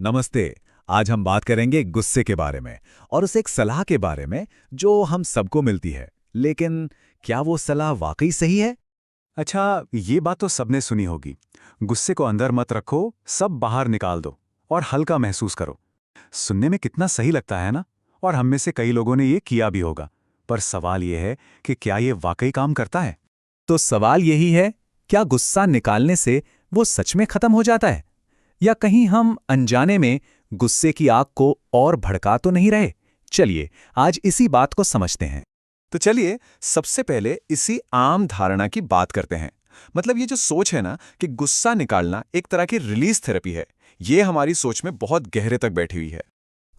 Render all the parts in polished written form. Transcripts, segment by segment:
नमस्ते। आज हम बात करेंगे गुस्से के बारे में और उस एक सलाह के बारे में जो हम सबको मिलती है। लेकिन क्या वो सलाह वाकई सही है? अच्छा, ये बात तो सबने सुनी होगी। गुस्से को अंदर मत रखो, सब बाहर निकाल दो और हल्का महसूस करो। सुनने में कितना सही लगता है ना? और हम में से कई लोगों ने ये किया भी होगा। पर सवाल ये है कि क्या ये वाकई काम करता है? तो सवाल यही है, क्या गुस्सा निकालने से वो सच में खत्म हो जाता है? या कहीं हम अनजाने में गुस्से की आग को और भड़का तो नहीं रहे? चलिए आज इसी बात को समझते हैं। तो चलिए, सबसे पहले इसी आम धारणा की बात करते हैं। मतलब ये जो सोच है ना कि गुस्सा निकालना एक तरह की रिलीज थेरेपी है, ये हमारी सोच में बहुत गहरे तक बैठी हुई है।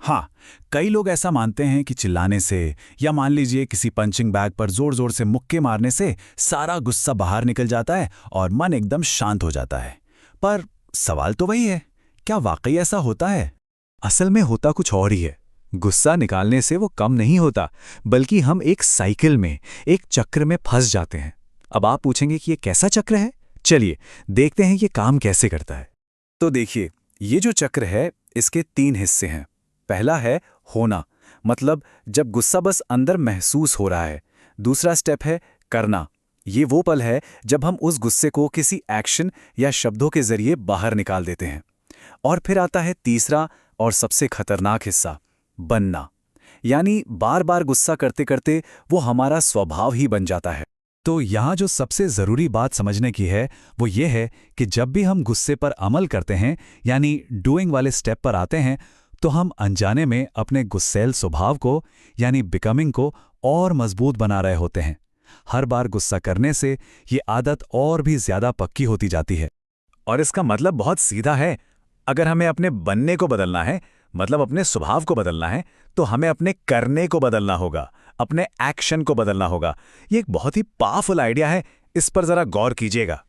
हाँ, कई लोग ऐसा मानते हैं कि चिल्लाने से या मान लीजिए किसी पंचिंग बैग पर जोर जोर से मुक्के मारने से सारा गुस्सा बाहर निकल जाता है और मन एकदम शांत हो जाता है। पर सवाल तो वही है, क्या वाकई ऐसा होता है? असल में होता कुछ और ही है। गुस्सा निकालने से वो कम नहीं होता, बल्कि हम एक साइकिल में, एक चक्र में फंस जाते हैं। अब आप पूछेंगे कि ये कैसा चक्र है? चलिए देखते हैं ये काम कैसे करता है। तो देखिए, ये जो चक्र है इसके 3 हिस्से हैं। पहला है होना, मतलब जब गुस्सा बस अंदर महसूस हो रहा है। दूसरा स्टेप है करना, ये वो पल है जब हम उस गुस्से को किसी एक्शन या शब्दों के जरिए बाहर निकाल देते हैं। और फिर आता है तीसरा और सबसे खतरनाक हिस्सा, बनना, यानी बार बार गुस्सा करते करते वो हमारा स्वभाव ही बन जाता है। तो यहाँ जो सबसे जरूरी बात समझने की है वो ये है कि जब भी हम गुस्से पर अमल करते हैं, यानी डूइंग वाले स्टेप पर आते हैं, तो हम अनजाने में अपने गुस्सैल स्वभाव को, यानी बिकमिंग को और मजबूत बना रहे होते हैं। हर बार गुस्सा करने से ये आदत और भी ज्यादा पक्की होती जाती है। और इसका मतलब बहुत सीधा है। अगर हमें अपने बनने को बदलना है, मतलब अपने स्वभाव को बदलना है, तो हमें अपने करने को बदलना होगा, अपने एक्शन को बदलना होगा। ये एक बहुत ही पावरफुल आइडिया है, इस पर जरा गौर कीजिएगा।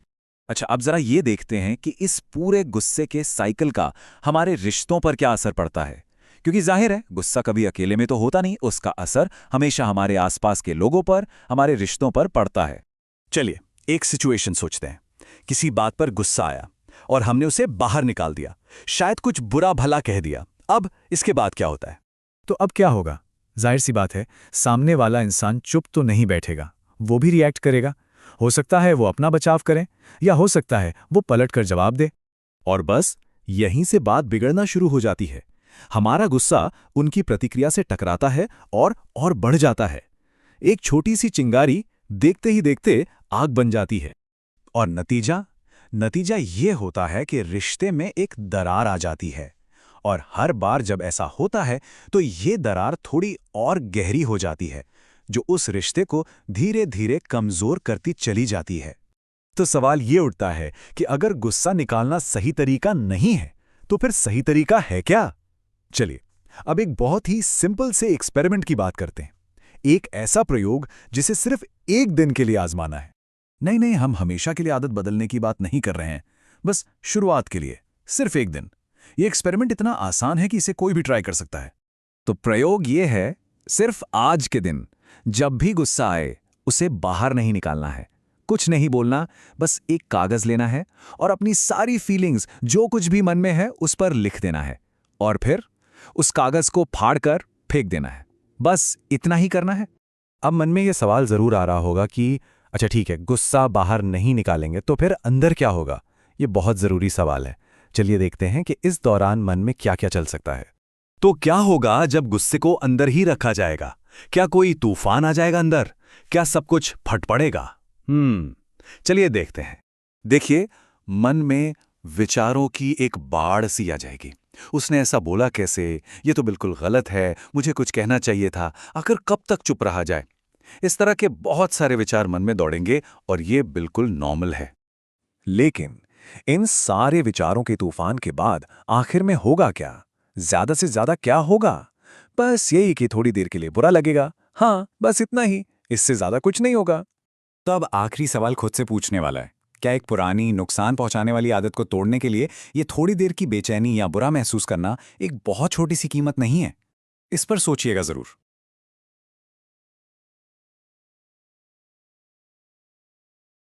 अच्छा, अब जरा ये देखते हैं कि इस पूरे गुस्से के साइकिल का हमारे रिश्तों पर क्या असर पड़ता है। क्योंकि जाहिर है गुस्सा कभी अकेले में तो होता नहीं, उसका असर हमेशा हमारे आसपास के लोगों पर, हमारे रिश्तों पर पड़ता है। चलिए एक सिचुएशन सोचते हैं। किसी बात पर गुस्सा आया और हमने उसे बाहर निकाल दिया, शायद कुछ बुरा भला कह दिया। अब इसके बाद क्या होता है? तो अब क्या होगा? जाहिर सी बात है, सामने वाला इंसान चुप तो नहीं बैठेगा, वो भी रिएक्ट करेगा। हो सकता है वो अपना बचाव करे, या हो सकता है वो पलटकर जवाब दे। और बस यहीं से बात बिगड़ना शुरू हो जाती है। हमारा गुस्सा उनकी प्रतिक्रिया से टकराता है और बढ़ जाता है। एक छोटी सी चिंगारी देखते ही देखते आग बन जाती है। और नतीजा ये होता है कि रिश्ते में एक दरार आ जाती है। और हर बार जब ऐसा होता है तो ये दरार थोड़ी और गहरी हो जाती है, जो उस रिश्ते को धीरे धीरे कमजोर करती चली जाती है। तो सवाल ये उठता है कि अगर गुस्सा निकालना सही तरीका नहीं है, तो फिर सही तरीका है क्या? चलिए अब एक बहुत ही सिंपल से एक्सपेरिमेंट की बात करते हैं। एक ऐसा प्रयोग जिसे सिर्फ एक दिन के लिए आजमाना है। नहीं, हम हमेशा के लिए आदत बदलने की बात नहीं कर रहे हैं, बस शुरुआत के लिए सिर्फ एक दिन। ये एक्सपेरिमेंट इतना आसान है कि इसे कोई भी ट्राई कर सकता है। तो प्रयोग ये है, सिर्फ आज के दिन जब भी गुस्सा आए उसे बाहर नहीं निकालना है, कुछ नहीं बोलना, बस एक कागज लेना है और अपनी सारी फीलिंग्स जो कुछ भी मन में है उस पर लिख देना है। और फिर उस कागज को फाड़कर फेंक देना है। बस इतना ही करना है। अब मन में यह सवाल जरूर आ रहा होगा कि अच्छा ठीक है, गुस्सा बाहर नहीं निकालेंगे तो फिर अंदर क्या होगा? ये बहुत जरूरी सवाल है। चलिए देखते हैं कि इस दौरान मन में क्या क्या चल सकता है। तो क्या होगा जब गुस्से को अंदर ही रखा जाएगा? क्या कोई तूफान आ जाएगा अंदर? क्या सब कुछ फट पड़ेगा? चलिए देखते हैं। देखिए, मन में विचारों की एक बाढ़ सी आ जाएगी। उसने ऐसा बोला कैसे? ये तो बिल्कुल गलत है, मुझे कुछ कहना चाहिए था, आखिर कब तक चुप रहा जाए? इस तरह के बहुत सारे विचार मन में दौड़ेंगे और ये बिल्कुल नॉर्मल है। लेकिन इन सारे विचारों के तूफान के बाद आखिर में होगा क्या? ज्यादा से ज्यादा क्या होगा? बस यही कि थोड़ी देर के लिए बुरा लगेगा। हाँ, बस इतना ही, इससे ज्यादा कुछ नहीं होगा। तो अब आखिरी सवाल खुद से पूछने वाला है, क्या एक पुरानी नुकसान पहुंचाने वाली आदत को तोड़ने के लिए ये थोड़ी देर की बेचैनी या बुरा महसूस करना एक बहुत छोटी सी कीमत नहीं है? इस पर सोचिएगा जरूर।